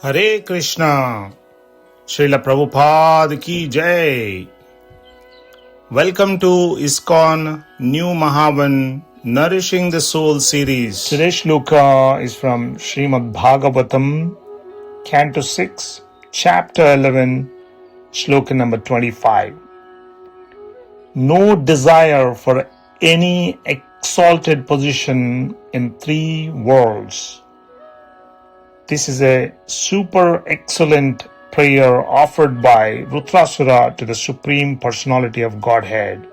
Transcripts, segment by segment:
Hare Krishna, Srila Prabhupada ki Jai. Welcome to ISKCON New Mahavan Nourishing the Soul series. Today's shloka is from Srimad Bhagavatam, Canto 6, Chapter 11, Shloka number 25. No desire for any exalted position in three worlds. This is a super excellent prayer offered by Vritrasura to the Supreme Personality of Godhead.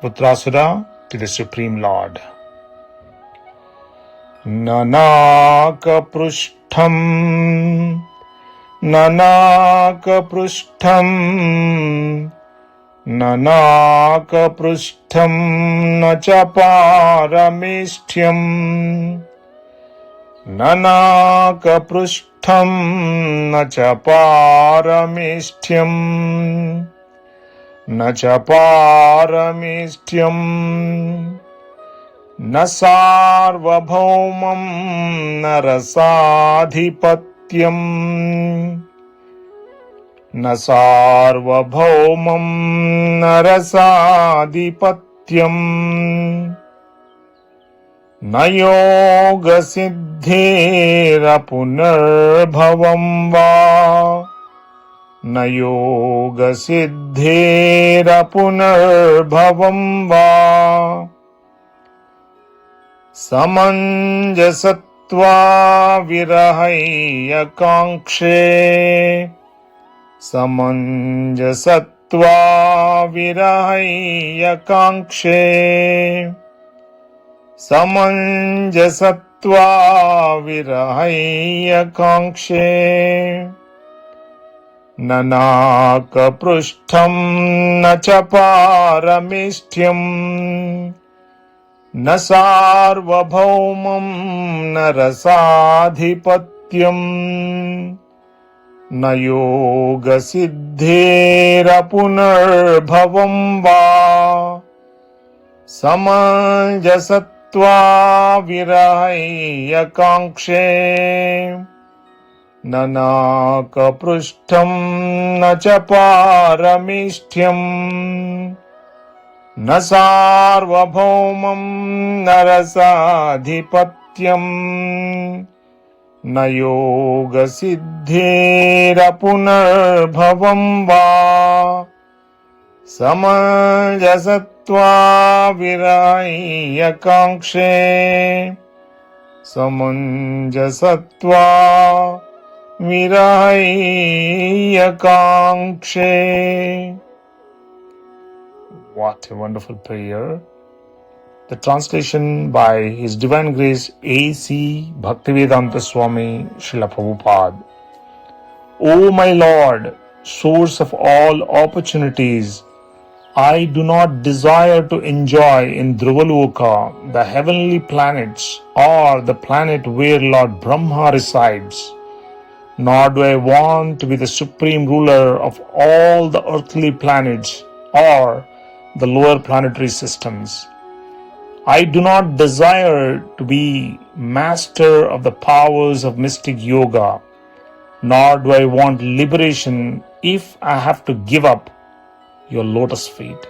Vritrasura to the Supreme Lord. Nanaka prustham, nanaka prustham, nanaka prustham, nacha parameshthyam. Nanaka prustham nacha parameshthyam, nacha parameshthyam, na sarvabhaumam narasadhipatyam, na sarvabhaumam narasadhipatyam, na yoga siddhera punarbhavam va, na yoga siddhera punarbhavam va, samanjasatva virahaya kankshe, samanjasatva virahaya kankshe, samanjasatva virahaya kankshe, nanaka prustham nacha parameshthyam, na sarvabhaumam narasadhipatyam, na yoga siddhera punarbhavam va, samanjasatva virahaya kankshe, nanaka prustham nacha parameshthyam, na sarvabhaumam narasadhipatyam, na yoga siddhera punarbhavam va, samanjasatva virahaya kankshe, samanjasatva virahaya kankshe. What a wonderful prayer. The translation by His Divine Grace A.C. Bhaktivedanta Swami Srila Prabhupada. O my Lord, source of all opportunities, I do not desire to enjoy in Dhruvaloka the heavenly planets or the planet where Lord Brahma resides, nor do I want to be the supreme ruler of all the earthly planets or the lower planetary systems. I do not desire to be master of the powers of mystic yoga, nor do I want liberation if I have to give up your lotus feet.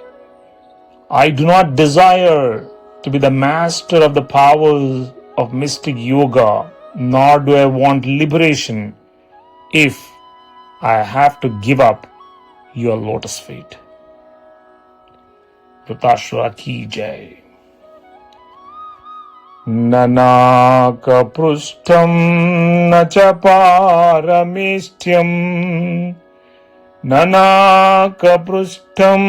I do not desire to be the master of the powers of mystic yoga, nor do I want liberation if I have to give up your lotus feet. Vritrasura ki Jai. Nanaka prustham nacha parameshthyam, nanaka prustham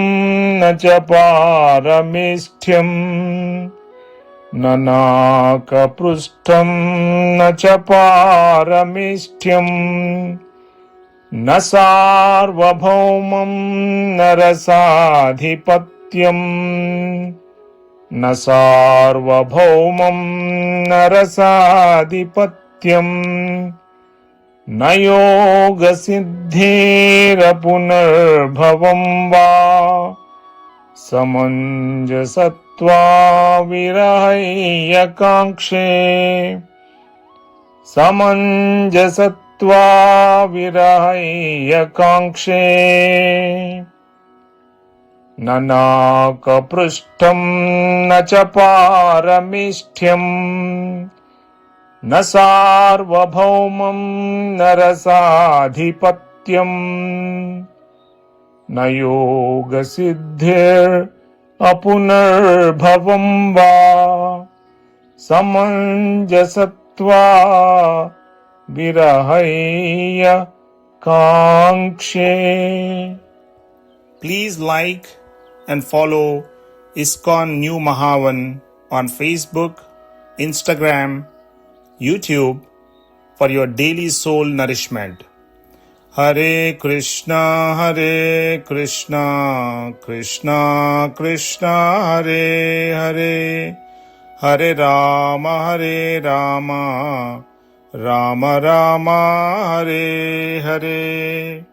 nacha parameshthyam, nanaka prustham nacha parameshthyam, na sarvabhaumam narasadhipatyam, na sarvabhaumam narasadhipatyam, na yoga siddhera punarbhavam va, samanjasatva virahaya kankshe, समञ्जसत्वा विरहैयकाङ्क्षे न नाकपृष्ठम् न च पारमेष्ठ्यम् न सार्वभौमम् न रसाधिपत्यम् न योगसिद्धिरपुनर्भवम् वा समञ्जसत्वा विरहैयकाङ्क्षे. Please like and follow ISKCON New Mahavan on Facebook, Instagram, YouTube for your daily soul nourishment. Hare Krishna, Krishna Krishna, Hare Hare, Hare Rama, Rama Rama, Hare Hare.